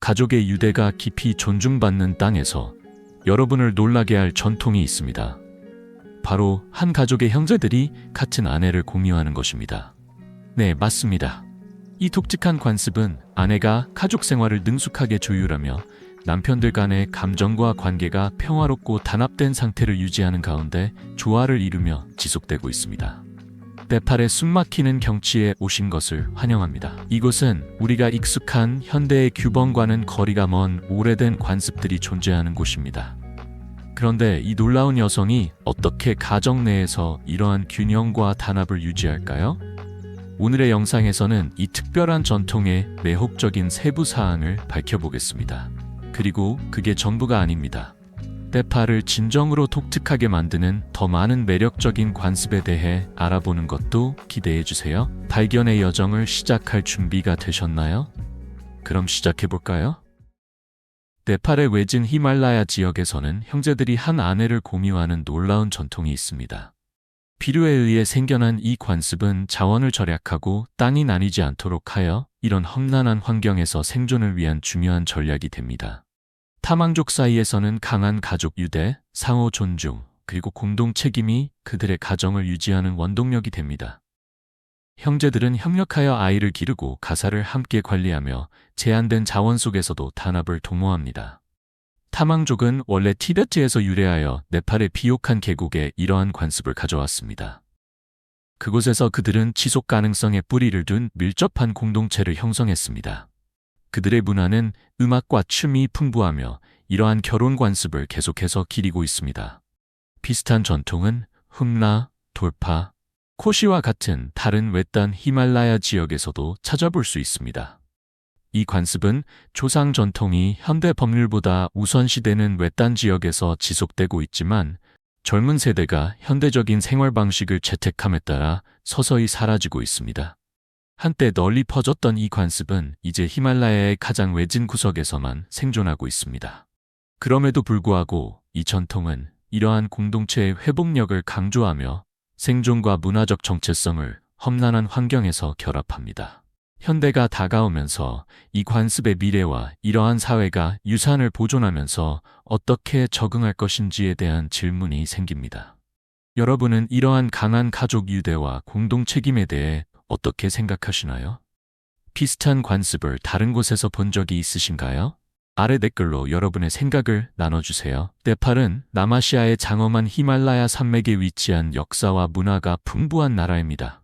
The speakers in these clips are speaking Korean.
가족의 유대가 깊이 존중받는 땅에서 여러분을 놀라게 할 전통이 있습니다. 바로 한 가족의 형제들이 같은 아내를 공유하는 것입니다. 네, 맞습니다. 이 독특한 관습은 아내가 가족 생활을 능숙하게 조율하며 남편들 간의 감정과 관계가 평화롭고 단합된 상태를 유지하는 가운데 조화를 이루며 지속되고 있습니다. 네팔의 숨막히는 경치에 오신 것을 환영합니다. 이곳은 우리가 익숙한 현대의 규범과는 거리가 먼 오래된 관습들이 존재하는 곳입니다. 그런데 이 놀라운 여성이 어떻게 가정 내에서 이러한 균형과 단합을 유지할까요? 오늘의 영상에서는 이 특별한 전통의 매혹적인 세부 사항을 밝혀보겠습니다. 그리고 그게 전부가 아닙니다. 네팔을 진정으로 독특하게 만드는 더 많은 매력적인 관습에 대해 알아보는 것도 기대해주세요. 발견의 여정을 시작할 준비가 되셨나요? 그럼 시작해볼까요? 네팔의 외진 히말라야 지역에서는 형제들이 한 아내를 공유하는 놀라운 전통이 있습니다. 비료에 의해 생겨난 이 관습은 자원을 절약하고 땅이 나뉘지 않도록 하여 이런 험난한 환경에서 생존을 위한 중요한 전략이 됩니다. 타망족 사이에서는 강한 가족 유대, 상호 존중, 그리고 공동 책임이 그들의 가정을 유지하는 원동력이 됩니다. 형제들은 협력하여 아이를 기르고 가사를 함께 관리하며 제한된 자원 속에서도 단합을 도모합니다. 타망족은 원래 티베트에서 유래하여 네팔의 비옥한 계곡에 이러한 관습을 가져왔습니다. 그곳에서 그들은 지속 가능성에 뿌리를 둔 밀접한 공동체를 형성했습니다. 그들의 문화는 음악과 춤이 풍부하며 이러한 결혼 관습을 계속해서 기리고 있습니다. 비슷한 전통은 훔라, 돌파, 코시와 같은 다른 외딴 히말라야 지역에서도 찾아볼 수 있습니다. 이 관습은 조상 전통이 현대 법률보다 우선시되는 외딴 지역에서 지속되고 있지만 젊은 세대가 현대적인 생활 방식을 채택함에 따라 서서히 사라지고 있습니다. 한때 널리 퍼졌던 이 관습은 이제 히말라야의 가장 외진 구석에서만 생존하고 있습니다. 그럼에도 불구하고 이 전통은 이러한 공동체의 회복력을 강조하며 생존과 문화적 정체성을 험난한 환경에서 결합합니다. 현대가 다가오면서 이 관습의 미래와 이러한 사회가 유산을 보존하면서 어떻게 적응할 것인지에 대한 질문이 생깁니다. 여러분은 이러한 강한 가족 유대와 공동 책임에 대해 어떻게 생각하시나요? 비슷한 관습을 다른 곳에서 본 적이 있으신가요? 아래 댓글로 여러분의 생각을 나눠주세요. 네팔은 남아시아의 장엄한 히말라야 산맥에 위치한 역사와 문화가 풍부한 나라입니다.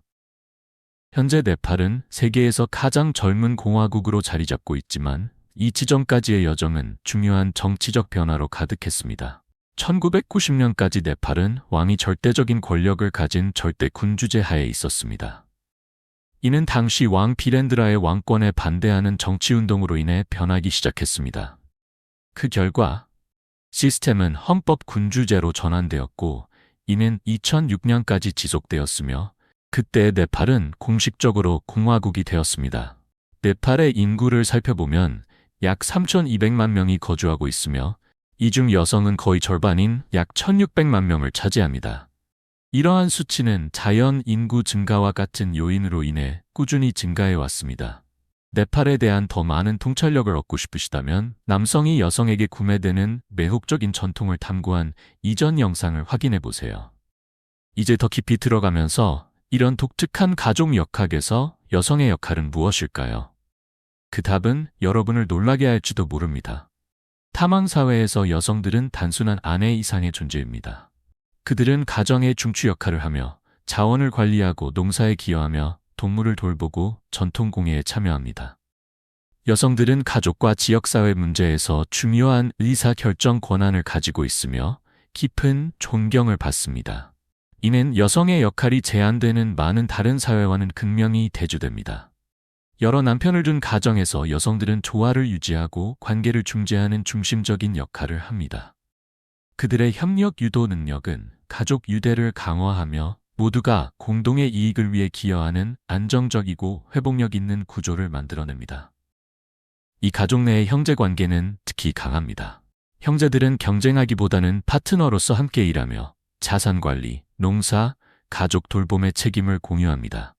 현재 네팔은 세계에서 가장 젊은 공화국으로 자리 잡고 있지만 이 지점까지의 여정은 중요한 정치적 변화로 가득했습니다. 1990년까지 네팔은 왕이 절대적인 권력을 가진 절대 군주제 하에 있었습니다. 이는 당시 왕 비렌드라의 왕권에 반대하는 정치운동으로 인해 변하기 시작했습니다. 그 결과 시스템은 헌법 군주제로 전환되었고 이는 2006년까지 지속되었으며 그때 네팔은 공식적으로 공화국이 되었습니다. 네팔의 인구를 살펴보면 약 3,200만 명이 거주하고 있으며 이 중 여성은 거의 절반인 약 1,600만 명을 차지합니다. 이러한 수치는 자연 인구 증가와 같은 요인으로 인해 꾸준히 증가해 왔습니다. 네팔에 대한 더 많은 통찰력을 얻고 싶으시다면 남성이 여성에게 구매되는 매혹적인 전통을 탐구한 이전 영상을 확인해 보세요. 이제 더 깊이 들어가면서 이런 독특한 가족 역학에서 여성의 역할은 무엇일까요? 그 답은 여러분을 놀라게 할지도 모릅니다. 타망 사회에서 여성들은 단순한 아내 이상의 존재입니다. 그들은 가정의 중추 역할을 하며 자원을 관리하고 농사에 기여하며 동물을 돌보고 전통 공예에 참여합니다. 여성들은 가족과 지역사회 문제에서 중요한 의사결정 권한을 가지고 있으며 깊은 존경을 받습니다. 이는 여성의 역할이 제한되는 많은 다른 사회와는 극명히 대조됩니다. 여러 남편을 둔 가정에서 여성들은 조화를 유지하고 관계를 중재하는 중심적인 역할을 합니다. 그들의 협력 유도 능력은 가족 유대를 강화하며 모두가 공동의 이익을 위해 기여하는 안정적이고 회복력 있는 구조를 만들어냅니다. 이 가족 내의 형제 관계는 특히 강합니다. 형제들은 경쟁하기보다는 파트너로서 함께 일하며 자산 관리, 농사, 가족 돌봄의 책임을 공유합니다.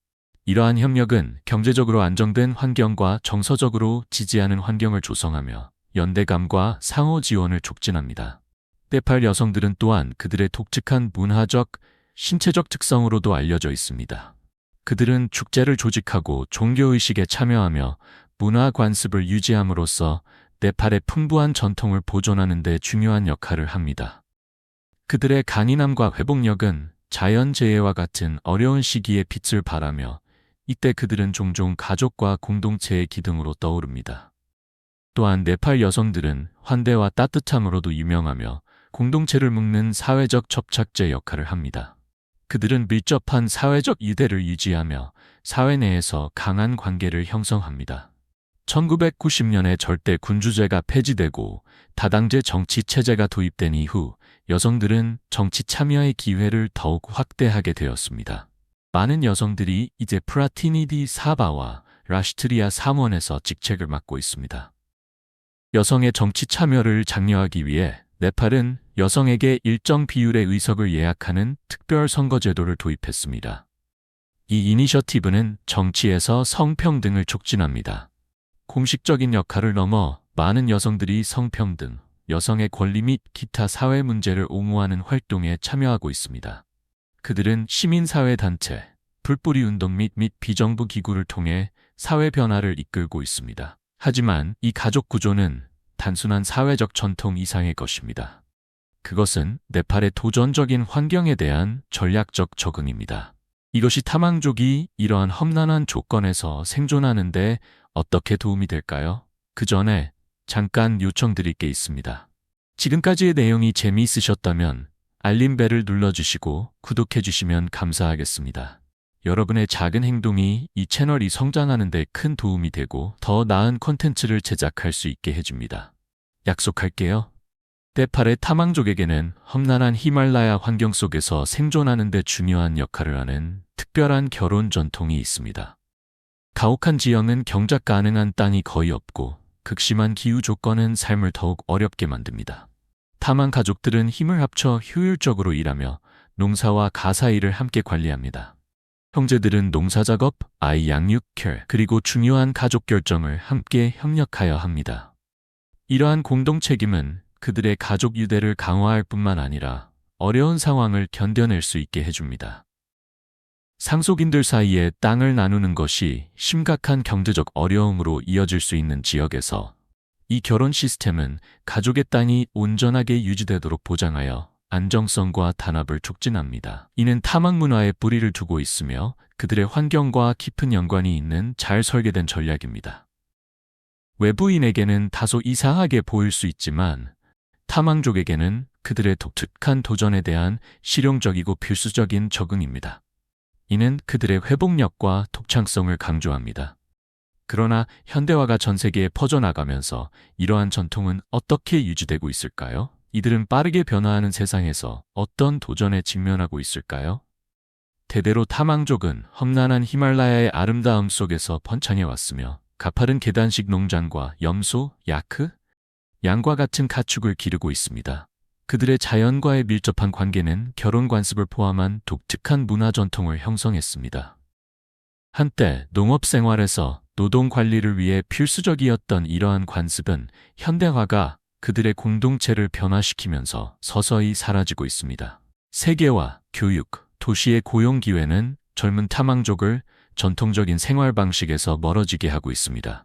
이러한 협력은 경제적으로 안정된 환경과 정서적으로 지지하는 환경을 조성하며 연대감과 상호 지원을 촉진합니다. 네팔 여성들은 또한 그들의 독특한 문화적, 신체적 특성으로도 알려져 있습니다. 그들은 축제를 조직하고 종교의식에 참여하며 문화 관습을 유지함으로써 네팔의 풍부한 전통을 보존하는 데 중요한 역할을 합니다. 그들의 강인함과 회복력은 자연재해와 같은 어려운 시기에 빛을 발하며 이때 그들은 종종 가족과 공동체의 기둥으로 떠오릅니다. 또한 네팔 여성들은 환대와 따뜻함으로도 유명하며 공동체를 묶는 사회적 접착제 역할을 합니다. 그들은 밀접한 사회적 유대를 유지하며 사회 내에서 강한 관계를 형성합니다. 1990년에 절대 군주제가 폐지되고 다당제 정치 체제가 도입된 이후 여성들은 정치 참여의 기회를 더욱 확대하게 되었습니다. 많은 여성들이 이제 프라티니디 사바와 라슈트리아 사원에서 직책을 맡고 있습니다. 여성의 정치 참여를 장려하기 위해 네팔은 여성에게 일정 비율의 의석을 예약하는 특별 선거제도를 도입했습니다. 이 이니셔티브는 정치에서 성평등을 촉진합니다. 공식적인 역할을 넘어 많은 여성들이 성평등, 여성의 권리 및 기타 사회 문제를 옹호하는 활동에 참여하고 있습니다. 그들은 시민사회단체, 불뿌리 운동 및 비정부 기구를 통해 사회 변화를 이끌고 있습니다. 하지만 이 가족 구조는 단순한 사회적 전통 이상의 것입니다. 그것은 네팔의 도전적인 환경에 대한 전략적 적응입니다. 이것이 타망족이 이러한 험난한 조건에서 생존하는 데 어떻게 도움이 될까요? 그 전에 잠깐 요청드릴 게 있습니다. 지금까지의 내용이 재미있으셨다면 알림벨을 눌러주시고 구독해주시면 감사하겠습니다. 여러분의 작은 행동이 이 채널이 성장하는 데 큰 도움이 되고 더 나은 콘텐츠를 제작할 수 있게 해줍니다. 약속할게요. 네팔의 타망족에게는 험난한 히말라야 환경 속에서 생존하는 데 중요한 역할을 하는 특별한 결혼 전통이 있습니다. 가혹한 지형은 경작 가능한 땅이 거의 없고 극심한 기후 조건은 삶을 더욱 어렵게 만듭니다. 타망 가족들은 힘을 합쳐 효율적으로 일하며 농사와 가사 일을 함께 관리합니다. 형제들은 농사작업, 아이 양육, 케어, 그리고 중요한 가족 결정을 함께 협력하여 합니다. 이러한 공동 책임은 그들의 가족 유대를 강화할 뿐만 아니라 어려운 상황을 견뎌낼 수 있게 해줍니다. 상속인들 사이에 땅을 나누는 것이 심각한 경제적 어려움으로 이어질 수 있는 지역에서 이 결혼 시스템은 가족의 땅이 온전하게 유지되도록 보장하여 안정성과 단합을 촉진합니다. 이는 타망 문화에 뿌리를 두고 있으며 그들의 환경과 깊은 연관이 있는 잘 설계된 전략입니다. 외부인에게는 다소 이상하게 보일 수 있지만 타망족에게는 그들의 독특한 도전에 대한 실용적이고 필수적인 적응입니다. 이는 그들의 회복력과 독창성을 강조합니다. 그러나 현대화가 전 세계에 퍼져나가면서 이러한 전통은 어떻게 유지되고 있을까요? 이들은 빠르게 변화하는 세상에서 어떤 도전에 직면하고 있을까요? 대대로 타망족은 험난한 히말라야의 아름다움 속에서 번창해 왔으며 가파른 계단식 농장과 염소, 야크, 양과 같은 가축을 기르고 있습니다. 그들의 자연과의 밀접한 관계는 결혼 관습을 포함한 독특한 문화 전통을 형성했습니다. 한때 농업 생활에서 노동 관리를 위해 필수적이었던 이러한 관습은 현대화가 그들의 공동체를 변화시키면서 서서히 사라지고 있습니다. 세계화, 교육, 도시의 고용 기회는 젊은 타망족을 전통적인 생활 방식에서 멀어지게 하고 있습니다.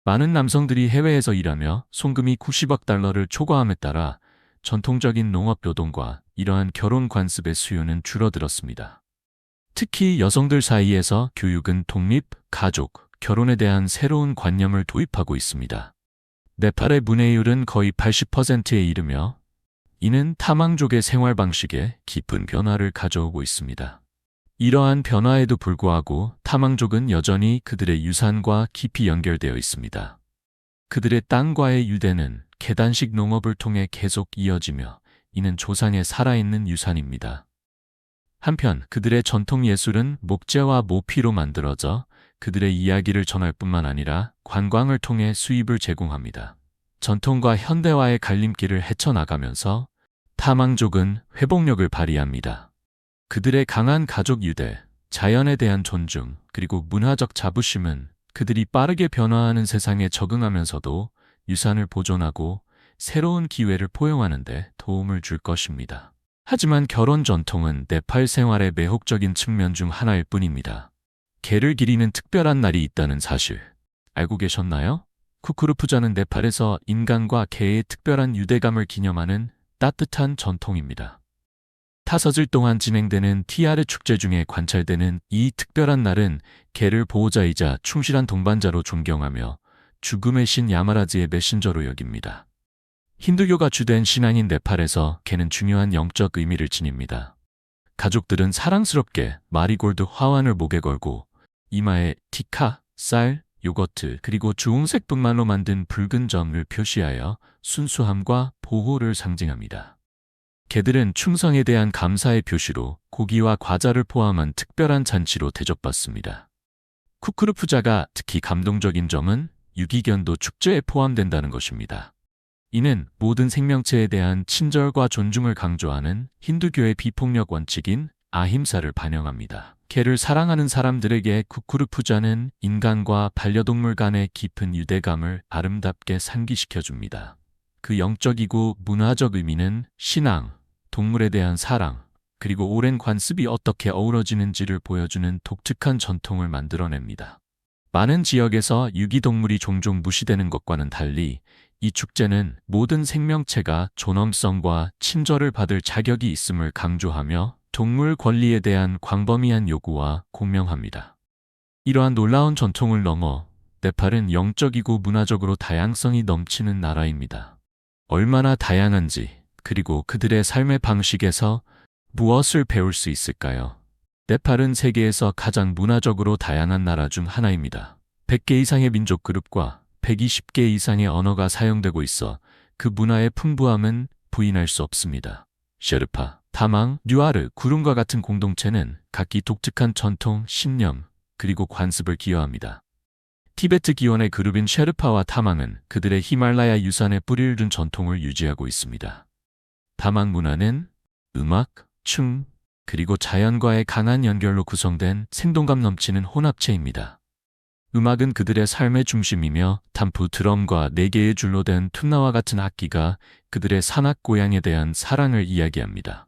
많은 남성들이 해외에서 일하며 송금이 90억 달러를 초과함에 따라 전통적인 농업 노동과 이러한 결혼 관습의 수요는 줄어들었습니다. 특히 여성들 사이에서 교육은 독립, 가족, 결혼에 대한 새로운 관념을 도입하고 있습니다. 네팔의 문해율은 거의 80%에 이르며 이는 타망족의 생활 방식에 깊은 변화를 가져오고 있습니다. 이러한 변화에도 불구하고 타망족은 여전히 그들의 유산과 깊이 연결되어 있습니다. 그들의 땅과의 유대는 계단식 농업을 통해 계속 이어지며 이는 조상의 살아있는 유산입니다. 한편 그들의 전통 예술은 목재와 모피로 만들어져 그들의 이야기를 전할 뿐만 아니라 관광을 통해 수입을 제공합니다. 전통과 현대화의 갈림길을 헤쳐나가면서 타망족은 회복력을 발휘합니다. 그들의 강한 가족 유대, 자연에 대한 존중, 그리고 문화적 자부심은 그들이 빠르게 변화하는 세상에 적응하면서도 유산을 보존하고 새로운 기회를 포용하는 데 도움을 줄 것입니다. 하지만 결혼 전통은 네팔 생활의 매혹적인 측면 중 하나일 뿐입니다. 개를 기리는 특별한 날이 있다는 사실 알고 계셨나요? 쿠쿠르푸자는 네팔에서 인간과 개의 특별한 유대감을 기념하는 따뜻한 전통입니다. 타서질 동안 진행되는 티아르 축제 중에 관찰되는 이 특별한 날은 개를 보호자이자 충실한 동반자로 존경하며 죽음의 신 야마라즈의 메신저로 여깁니다. 힌두교가 주된 신앙인 네팔에서 개는 중요한 영적 의미를 지닙니다. 가족들은 사랑스럽게 마리골드 화환을 목에 걸고 이마에 티카, 쌀, 요거트 그리고 주홍색 분말로 만든 붉은 점을 표시하여 순수함과 보호를 상징합니다. 개들은 충성에 대한 감사의 표시로 고기와 과자를 포함한 특별한 잔치로 대접받습니다. 쿠쿠르푸자가 특히 감동적인 점은 유기견도 축제에 포함된다는 것입니다. 이는 모든 생명체에 대한 친절과 존중을 강조하는 힌두교의 비폭력 원칙인 아힘사를 반영합니다. 개를 사랑하는 사람들에게 쿠쿠르푸자는 인간과 반려동물 간의 깊은 유대감을 아름답게 상기시켜줍니다. 그 영적이고 문화적 의미는 신앙, 동물에 대한 사랑, 그리고 오랜 관습이 어떻게 어우러지는지를 보여주는 독특한 전통을 만들어냅니다. 많은 지역에서 유기동물이 종종 무시되는 것과는 달리 이 축제는 모든 생명체가 존엄성과 친절을 받을 자격이 있음을 강조하며 동물 권리에 대한 광범위한 요구와 공명합니다. 이러한 놀라운 전통을 넘어 네팔은 영적이고 문화적으로 다양성이 넘치는 나라입니다. 얼마나 다양한지, 그리고 그들의 삶의 방식에서 무엇을 배울 수 있을까요? 네팔은 세계에서 가장 문화적으로 다양한 나라 중 하나입니다. 100개 이상의 민족 그룹과 120개 이상의 언어가 사용되고 있어 그 문화의 풍부함은 부인할 수 없습니다. 셰르파, 다망, 뉴아르, 구름과 같은 공동체는 각기 독특한 전통, 신념, 그리고 관습을 기여합니다. 티베트 기원의 그룹인 셰르파와 타망은 그들의 히말라야 유산에 뿌리를 둔 전통을 유지하고 있습니다. 다망 문화는 음악, 춤, 그리고 자연과의 강한 연결로 구성된 생동감 넘치는 혼합체입니다. 음악은 그들의 삶의 중심이며 단프 드럼과 4개의 줄로 된 툰나와 같은 악기가 그들의 산악 고향에 대한 사랑을 이야기합니다.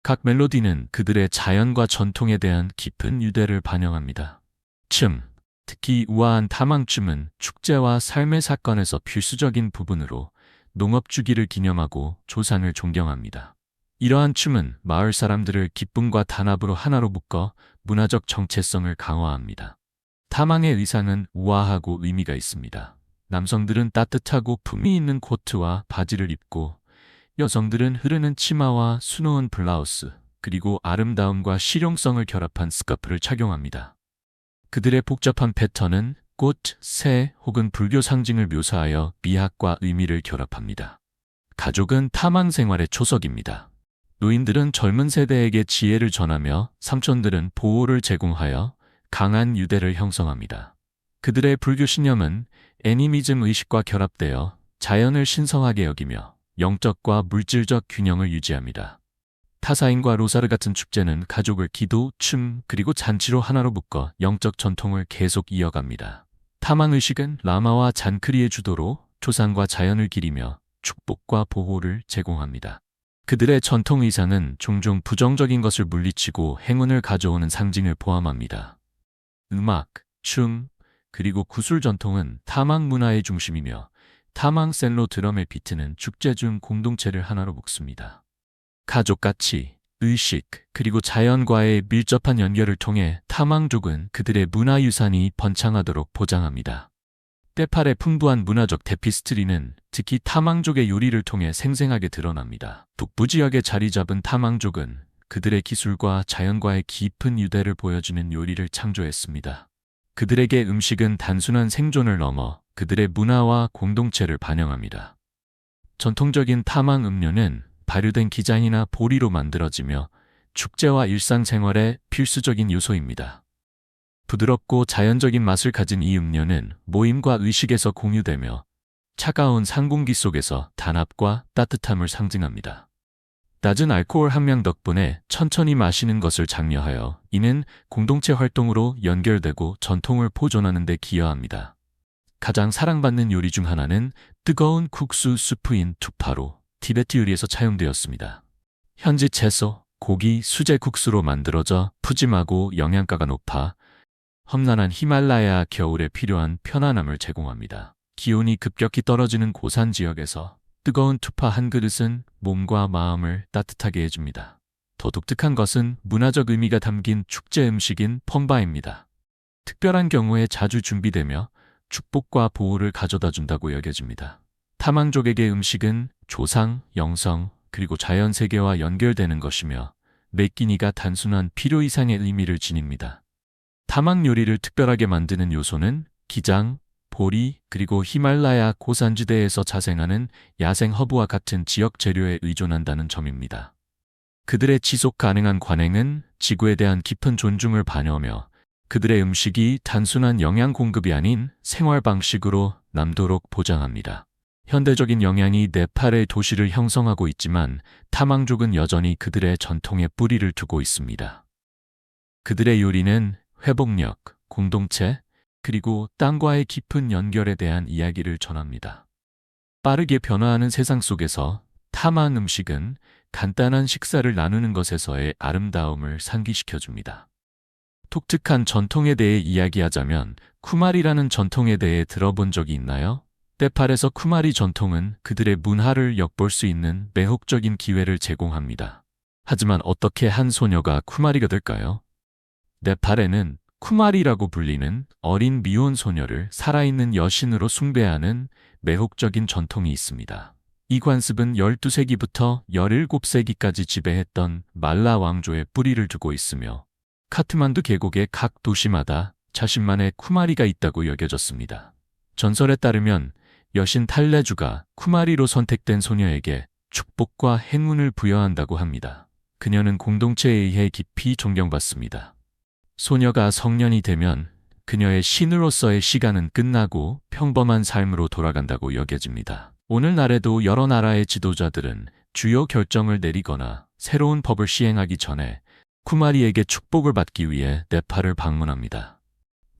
각 멜로디는 그들의 자연과 전통에 대한 깊은 유대를 반영합니다. 춤, 특히 우아한 타망춤은 축제와 삶의 사건에서 필수적인 부분으로 농업 주기를 기념하고 조상을 존경합니다. 이러한 춤은 마을 사람들을 기쁨과 단합으로 하나로 묶어 문화적 정체성을 강화합니다. 타망의 의상은 우아하고 의미가 있습니다. 남성들은 따뜻하고 품위 있는 코트와 바지를 입고 여성들은 흐르는 치마와 수놓은 블라우스, 그리고 아름다움과 실용성을 결합한 스카프를 착용합니다. 그들의 복잡한 패턴은 꽃, 새 혹은 불교 상징을 묘사하여 미학과 의미를 결합합니다. 가족은 타망 생활의 초석입니다. 노인들은 젊은 세대에게 지혜를 전하며 삼촌들은 보호를 제공하여 강한 유대를 형성합니다. 그들의 불교 신념은 애니미즘 의식과 결합되어 자연을 신성하게 여기며 영적과 물질적 균형을 유지합니다. 타사인과 로사르 같은 축제는 가족을 기도, 춤, 그리고 잔치로 하나로 묶어 영적 전통을 계속 이어갑니다. 타망 의식은 라마와 잔크리의 주도로 조상과 자연을 기리며 축복과 보호를 제공합니다. 그들의 전통 의상은 종종 부정적인 것을 물리치고 행운을 가져오는 상징을 포함합니다. 음악, 춤, 그리고 구슬 전통은 타망 문화의 중심이며 타망 셀로 드럼의 비트는 축제 중 공동체를 하나로 묶습니다. 가족 가치, 의식, 그리고 자연과의 밀접한 연결을 통해 타망족은 그들의 문화유산이 번창하도록 보장합니다. 네팔의 풍부한 문화적 테피스트리는 특히 타망족의 요리를 통해 생생하게 드러납니다. 북부 지역에 자리 잡은 타망족은 그들의 기술과 자연과의 깊은 유대를 보여주는 요리를 창조했습니다. 그들에게 음식은 단순한 생존을 넘어 그들의 문화와 공동체를 반영합니다. 전통적인 타망 음료는 발효된 기장이나 보리로 만들어지며 축제와 일상생활의 필수적인 요소입니다. 부드럽고 자연적인 맛을 가진 이 음료는 모임과 의식에서 공유되며 차가운 상공기 속에서 단합과 따뜻함을 상징합니다. 낮은 알코올 함량 덕분에 천천히 마시는 것을 장려하여 이는 공동체 활동으로 연결되고 전통을 보존하는 데 기여합니다. 가장 사랑받는 요리 중 하나는 뜨거운 국수 수프인 투파로 티베트 요리에서 차용되었습니다. 현지 채소, 고기, 수제 국수로 만들어져 푸짐하고 영양가가 높아 험난한 히말라야 겨울에 필요한 편안함을 제공합니다. 기온이 급격히 떨어지는 고산 지역에서 뜨거운 투파 한 그릇은 몸과 마음을 따뜻하게 해줍니다. 더 독특한 것은 문화적 의미가 담긴 축제 음식인 펑바입니다. 특별한 경우에 자주 준비되며 축복과 보호를 가져다 준다고 여겨집니다. 타망족에게 음식은 조상, 영성, 그리고 자연 세계와 연결되는 것이며 메끼니가 단순한 필요 이상의 의미를 지닙니다. 타망 요리를 특별하게 만드는 요소는 기장, 보리, 그리고 히말라야 고산지대에서 자생하는 야생 허브와 같은 지역 재료에 의존한다는 점입니다. 그들의 지속 가능한 관행은 지구에 대한 깊은 존중을 반영하며 그들의 음식이 단순한 영양 공급이 아닌 생활 방식으로 남도록 보장합니다. 현대적인 영양이 네팔의 도시를 형성하고 있지만 타망족은 여전히 그들의 전통에 뿌리를 두고 있습니다. 그들의 요리는 회복력, 공동체, 그리고 땅과의 깊은 연결에 대한 이야기를 전합니다. 빠르게 변화하는 세상 속에서 타망 음식은 간단한 식사를 나누는 것에서의 아름다움을 상기시켜줍니다. 독특한 전통에 대해 이야기하자면 쿠마리라는 전통에 대해 들어본 적이 있나요? 네팔에서 쿠마리 전통은 그들의 문화를 엿볼 수 있는 매혹적인 기회를 제공합니다. 하지만 어떻게 한 소녀가 쿠마리가 될까요? 네팔에는 쿠마리라고 불리는 어린 미혼 소녀를 살아있는 여신으로 숭배하는 매혹적인 전통이 있습니다. 이 관습은 12세기부터 17세기까지 지배했던 말라 왕조의 뿌리를 두고 있으며 카트만두 계곡의 각 도시마다 자신만의 쿠마리가 있다고 여겨졌습니다. 전설에 따르면 여신 탈레주가 쿠마리로 선택된 소녀에게 축복과 행운을 부여한다고 합니다. 그녀는 공동체에 의해 깊이 존경받습니다. 소녀가 성년이 되면 그녀의 신으로서의 시간은 끝나고 평범한 삶으로 돌아간다고 여겨집니다. 오늘날에도 여러 나라의 지도자들은 주요 결정을 내리거나 새로운 법을 시행하기 전에 쿠마리에게 축복을 받기 위해 네팔을 방문합니다.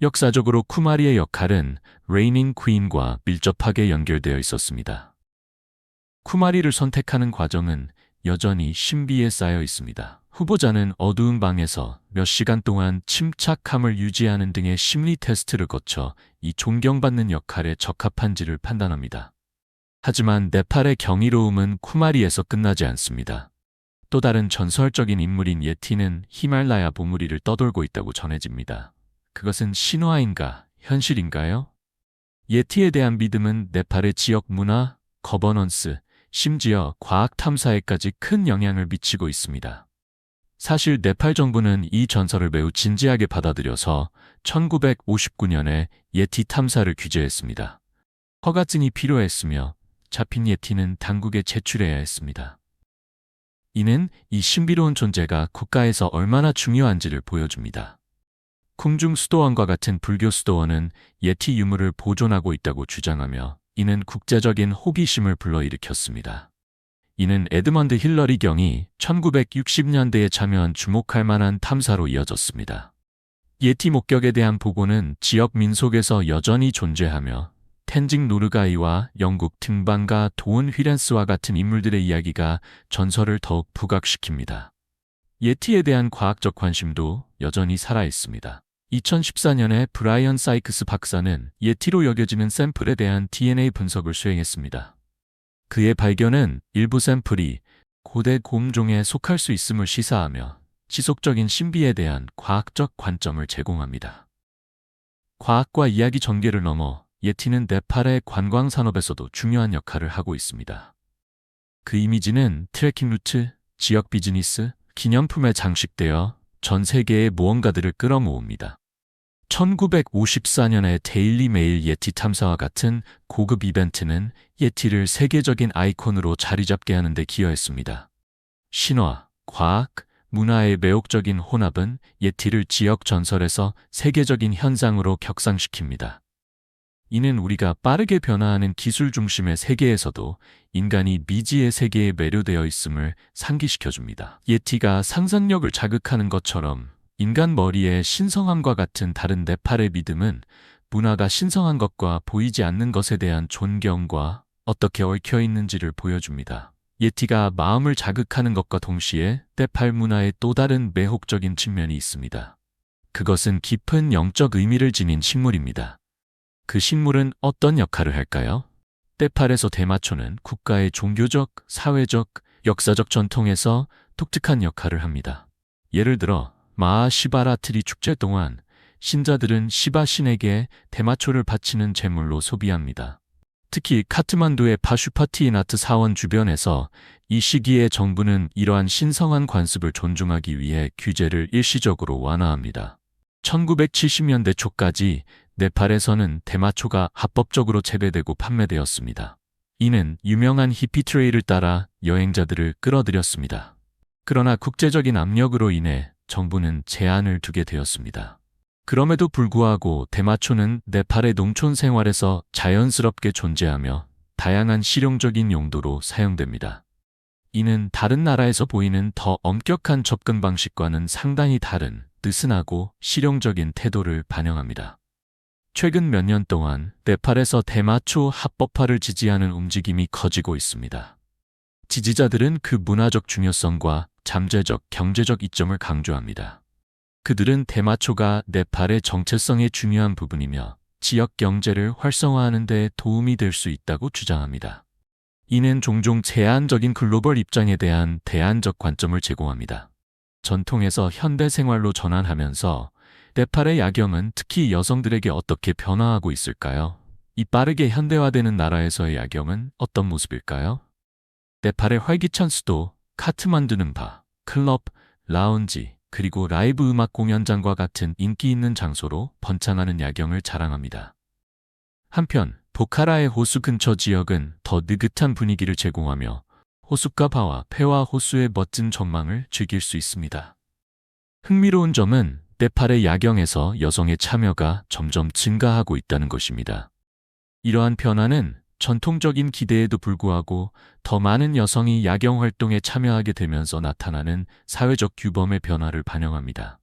역사적으로 쿠마리의 역할은 레이닝 퀸과 밀접하게 연결되어 있었습니다. 쿠마리를 선택하는 과정은 여전히 신비에 쌓여 있습니다. 후보자는 어두운 방에서 몇 시간 동안 침착함을 유지하는 등의 심리 테스트를 거쳐 이 존경받는 역할에 적합한지를 판단합니다. 하지만 네팔의 경이로움은 쿠마리에서 끝나지 않습니다. 또 다른 전설적인 인물인 예티는 히말라야 봉우리를 떠돌고 있다고 전해집니다. 그것은 신화인가 현실인가요? 예티에 대한 믿음은 네팔의 지역 문화, 거버넌스, 심지어 과학 탐사에까지 큰 영향을 미치고 있습니다. 사실 네팔 정부는 이 전설을 매우 진지하게 받아들여서 1959년에 예티 탐사를 규제했습니다. 허가증이 필요했으며 잡힌 예티는 당국에 제출해야 했습니다. 이는 이 신비로운 존재가 국가에서 얼마나 중요한지를 보여줍니다. 쿵중 수도원과 같은 불교 수도원은 예티 유물을 보존하고 있다고 주장하며 이는 국제적인 호기심을 불러일으켰습니다. 이는 에드먼드 힐러리 경이 1960년대에 참여한 주목할 만한 탐사로 이어졌습니다. 예티 목격에 대한 보고는 지역 민속에서 여전히 존재하며 텐징 노르가이와 영국 등반가 도운 휘렌스와 같은 인물들의 이야기가 전설을 더욱 부각시킵니다. 예티에 대한 과학적 관심도 여전히 살아있습니다. 2014년에 브라이언 사이크스 박사는 예티로 여겨지는 샘플에 대한 DNA 분석을 수행했습니다. 그의 발견은 일부 샘플이 고대 곰종에 속할 수 있음을 시사하며 지속적인 신비에 대한 과학적 관점을 제공합니다. 과학과 이야기 전개를 넘어 예티는 네팔의 관광 산업에서도 중요한 역할을 하고 있습니다. 그 이미지는 트레킹 루트, 지역 비즈니스, 기념품에 장식되어 전 세계의 모험가들을 끌어모읍니다. 1954년의 데일리 메일 예티 탐사와 같은 고급 이벤트는 예티를 세계적인 아이콘으로 자리잡게 하는 데 기여했습니다. 신화, 과학, 문화의 매혹적인 혼합은 예티를 지역 전설에서 세계적인 현상으로 격상시킵니다. 이는 우리가 빠르게 변화하는 기술 중심의 세계에서도 인간이 미지의 세계에 매료되어 있음을 상기시켜줍니다. 예티가 상상력을 자극하는 것처럼 인간 머리의 신성함과 같은 다른 네팔의 믿음은 문화가 신성한 것과 보이지 않는 것에 대한 존경과 어떻게 얽혀 있는지를 보여줍니다. 예티가 마음을 자극하는 것과 동시에 네팔 문화의 또 다른 매혹적인 측면이 있습니다. 그것은 깊은 영적 의미를 지닌 식물입니다. 그 식물은 어떤 역할을 할까요? 네팔에서 대마초는 국가의 종교적, 사회적, 역사적 전통에서 독특한 역할을 합니다. 예를 들어 마하 시바라트리 축제 동안 신자들은 시바 신에게 대마초를 바치는 제물로 소비합니다. 특히 카트만두의 파슈파티나트 사원 주변에서 이 시기에 정부는 이러한 신성한 관습을 존중하기 위해 규제를 일시적으로 완화합니다. 1970년대 초까지 네팔에서는 대마초가 합법적으로 재배되고 판매되었습니다. 이는 유명한 히피 트레일을 따라 여행자들을 끌어들였습니다. 그러나 국제적인 압력으로 인해 정부는 제한을 두게 되었습니다. 그럼에도 불구하고 대마초는 네팔의 농촌 생활에서 자연스럽게 존재하며 다양한 실용적인 용도로 사용됩니다. 이는 다른 나라에서 보이는 더 엄격한 접근 방식과는 상당히 다른 느슨하고 실용적인 태도를 반영합니다. 최근 몇 년 동안 네팔에서 대마초 합법화를 지지하는 움직임이 커지고 있습니다. 지지자들은 그 문화적 중요성과 잠재적, 경제적 이점을 강조합니다. 그들은 대마초가 네팔의 정체성의 중요한 부분이며 지역 경제를 활성화하는 데 도움이 될 수 있다고 주장합니다. 이는 종종 제한적인 글로벌 입장에 대한 대안적 관점을 제공합니다. 전통에서 현대 생활로 전환하면서 네팔의 야경은 특히 여성들에게 어떻게 변화하고 있을까요? 이 빠르게 현대화되는 나라에서의 야경은 어떤 모습일까요? 네팔의 활기찬 수도 카트만두는 바, 클럽, 라운지, 그리고 라이브 음악 공연장과 같은 인기 있는 장소로 번창하는 야경을 자랑합니다. 한편 보카라의 호수 근처 지역은 더 느긋한 분위기를 제공하며 호숫가 바와 폐와 호수의 멋진 전망을 즐길 수 있습니다. 흥미로운 점은 네팔의 야경에서 여성의 참여가 점점 증가하고 있다는 것입니다. 이러한 변화는 전통적인 기대에도 불구하고 더 많은 여성이 야경 활동에 참여하게 되면서 나타나는 사회적 규범의 변화를 반영합니다.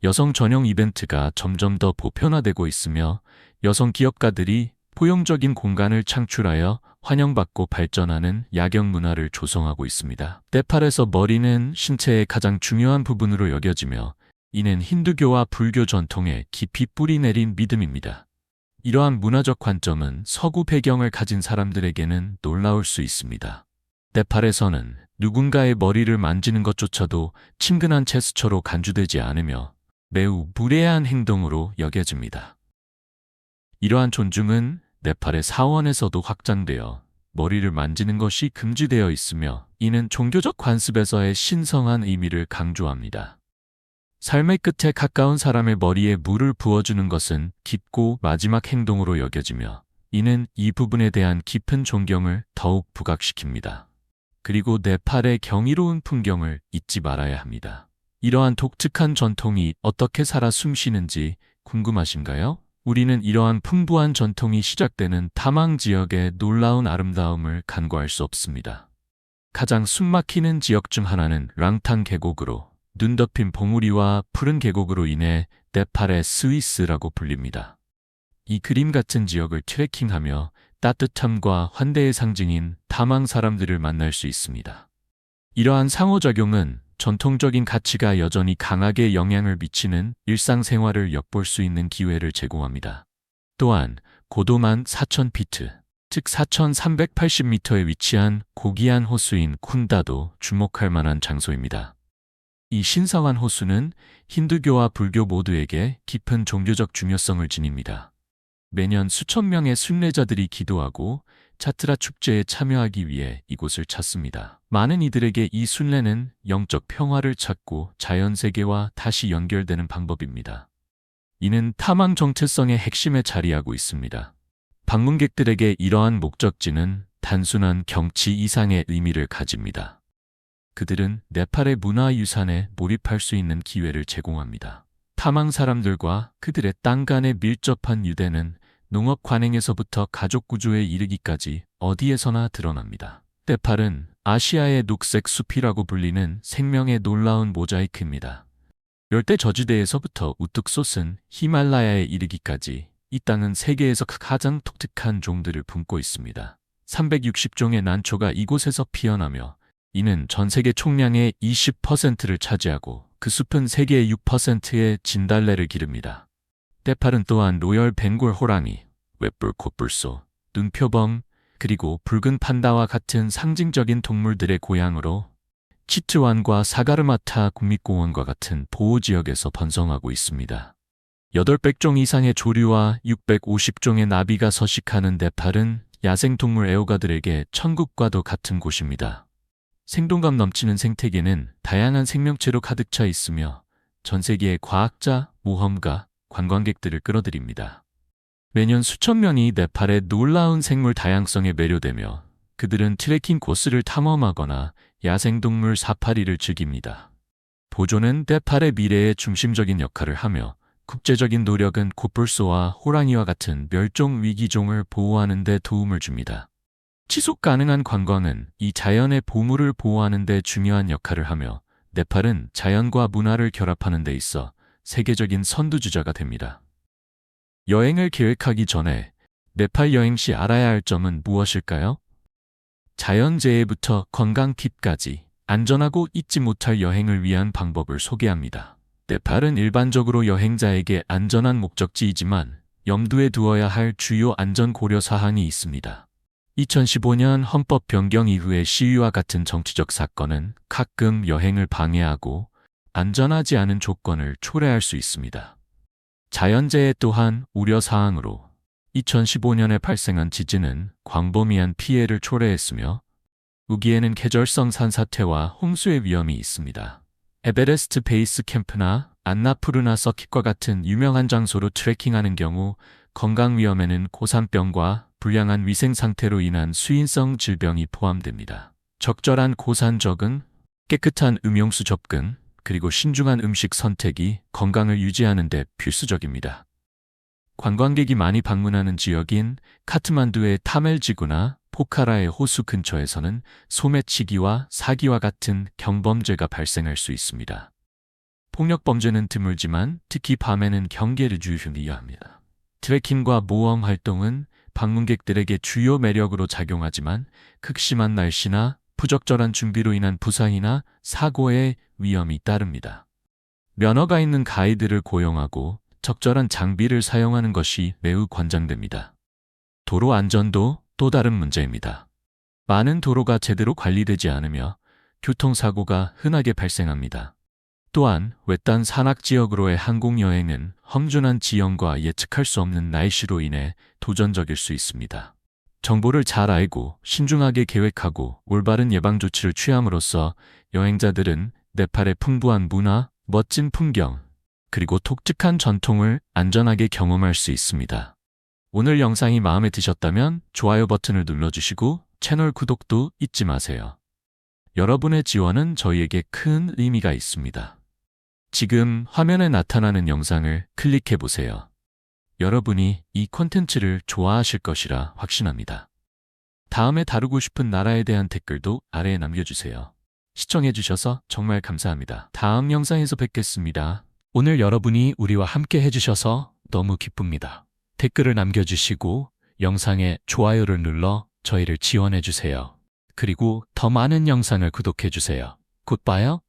여성 전용 이벤트가 점점 더 보편화되고 있으며 여성 기업가들이 포용적인 공간을 창출하여 환영받고 발전하는 야경 문화를 조성하고 있습니다. 네팔에서 머리는 신체의 가장 중요한 부분으로 여겨지며 이는 힌두교와 불교 전통에 깊이 뿌리 내린 믿음입니다. 이러한 문화적 관점은 서구 배경을 가진 사람들에게는 놀라울 수 있습니다. 네팔에서는 누군가의 머리를 만지는 것조차도 친근한 제스처로 간주되지 않으며 매우 무례한 행동으로 여겨집니다. 이러한 존중은 네팔의 사원에서도 확장되어 머리를 만지는 것이 금지되어 있으며 이는 종교적 관습에서의 신성한 의미를 강조합니다. 삶의 끝에 가까운 사람의 머리에 물을 부어주는 것은 깊고 마지막 행동으로 여겨지며 이는 이 부분에 대한 깊은 존경을 더욱 부각시킵니다. 그리고 네팔의 경이로운 풍경을 잊지 말아야 합니다. 이러한 독특한 전통이 어떻게 살아 숨쉬는지 궁금하신가요? 우리는 이러한 풍부한 전통이 시작되는 타망 지역의 놀라운 아름다움을 간과할 수 없습니다. 가장 숨막히는 지역 중 하나는 랑탕 계곡으로 눈 덮인 봉우리와 푸른 계곡으로 인해 네팔의 스위스라고 불립니다. 이 그림 같은 지역을 트레킹하며 따뜻함과 환대의 상징인 타망 사람들을 만날 수 있습니다. 이러한 상호작용은 전통적인 가치가 여전히 강하게 영향을 미치는 일상생활을 엿볼 수 있는 기회를 제공합니다. 또한 고도만 4,000피트, 즉 4,380m에 위치한 고귀한 호수인 쿤다도 주목할 만한 장소입니다. 이 신성한 호수는 힌두교와 불교 모두에게 깊은 종교적 중요성을 지닙니다. 매년 수천 명의 순례자들이 기도하고 차트라 축제에 참여하기 위해 이곳을 찾습니다. 많은 이들에게 이 순례는 영적 평화를 찾고 자연세계와 다시 연결되는 방법입니다. 이는 타망 정체성의 핵심에 자리하고 있습니다. 방문객들에게 이러한 목적지는 단순한 경치 이상의 의미를 가집니다. 그들은 네팔의 문화유산에 몰입할 수 있는 기회를 제공합니다. 타망 사람들과 그들의 땅 간의 밀접한 유대는 농업 관행에서부터 가족 구조에 이르기까지 어디에서나 드러납니다. 네팔은 아시아의 녹색 숲이라고 불리는 생명의 놀라운 모자이크입니다. 열대 저지대에서부터 우뚝 솟은 히말라야에 이르기까지 이 땅은 세계에서 가장 독특한 종들을 품고 있습니다. 360종의 난초가 이곳에서 피어나며 이는 전 세계 총량의 20%를 차지하고 그 숲은 세계의 6%의 진달래를 기릅니다. 네팔은 또한 로열 벵골 호랑이, 웹불 코뿔소, 눈표범, 그리고 붉은 판다와 같은 상징적인 동물들의 고향으로 치트완과 사가르마타 국립공원과 같은 보호지역에서 번성하고 있습니다. 800종 이상의 조류와 650종의 나비가 서식하는 네팔은 야생동물 애호가들에게 천국과도 같은 곳입니다. 생동감 넘치는 생태계는 다양한 생명체로 가득 차 있으며 전 세계의 과학자, 모험가, 관광객들을 끌어들입니다. 매년 수천 명이 네팔의 놀라운 생물 다양성에 매료되며 그들은 트레킹 코스를 탐험하거나 야생동물 사파리를 즐깁니다. 보존은 네팔의 미래의 중심적인 역할을 하며 국제적인 노력은 코뿔소와 호랑이와 같은 멸종 위기종을 보호하는 데 도움을 줍니다. 지속 가능한 관광은 이 자연의 보물을 보호하는 데 중요한 역할을 하며 네팔은 자연과 문화를 결합하는 데 있어 세계적인 선두주자가 됩니다. 여행을 계획하기 전에 네팔 여행 시 알아야 할 점은 무엇일까요? 자연재해부터 건강 팁까지 안전하고 잊지 못할 여행을 위한 방법을 소개합니다. 네팔은 일반적으로 여행자에게 안전한 목적지이지만 염두에 두어야 할 주요 안전 고려 사항이 있습니다. 2015년 헌법 변경 이후의 시위와 같은 정치적 사건은 가끔 여행을 방해하고 안전하지 않은 조건을 초래할 수 있습니다. 자연재해 또한 우려사항으로 2015년에 발생한 지진은 광범위한 피해를 초래했으며 우기에는 계절성 산사태와 홍수의 위험이 있습니다. 에베레스트 베이스 캠프나 안나푸르나 서킷과 같은 유명한 장소로 트레킹하는 경우 건강 위험에는 고산병과 불량한 위생 상태로 인한 수인성 질병이 포함됩니다. 적절한 고산 적응, 깨끗한 음용수 접근, 그리고 신중한 음식 선택이 건강을 유지하는 데 필수적입니다. 관광객이 많이 방문하는 지역인 카트만두의 타멜지구나 포카라의 호수 근처에서는 소매치기와 사기와 같은 경범죄가 발생할 수 있습니다. 폭력범죄는 드물지만 특히 밤에는 경계를 유의해야 합니다. 트레킹과 모험 활동은 방문객들에게 주요 매력으로 작용하지만 극심한 날씨나 부적절한 준비로 인한 부상이나 사고의 위험이 따릅니다. 면허가 있는 가이드를 고용하고 적절한 장비를 사용하는 것이 매우 권장됩니다. 도로 안전도 또 다른 문제입니다. 많은 도로가 제대로 관리되지 않으며 교통사고가 흔하게 발생합니다. 또한 외딴 산악지역으로의 항공여행은 험준한 지형과 예측할 수 없는 날씨로 인해 도전적일 수 있습니다. 정보를 잘 알고 신중하게 계획하고 올바른 예방조치를 취함으로써 여행자들은 네팔의 풍부한 문화, 멋진 풍경, 그리고 독특한 전통을 안전하게 경험할 수 있습니다. 오늘 영상이 마음에 드셨다면 좋아요 버튼을 눌러주시고 채널 구독도 잊지 마세요. 여러분의 지원은 저희에게 큰 의미가 있습니다. 지금 화면에 나타나는 영상을 클릭해보세요. 여러분이 이 콘텐츠를 좋아하실 것이라 확신합니다. 다음에 다루고 싶은 나라에 대한 댓글도 아래에 남겨주세요. 시청해주셔서 정말 감사합니다. 다음 영상에서 뵙겠습니다. 오늘 여러분이 우리와 함께 해주셔서 너무 기쁩니다. 댓글을 남겨주시고 영상에 좋아요를 눌러 저희를 지원해주세요. 그리고 더 많은 영상을 구독해주세요. 곧 봐요.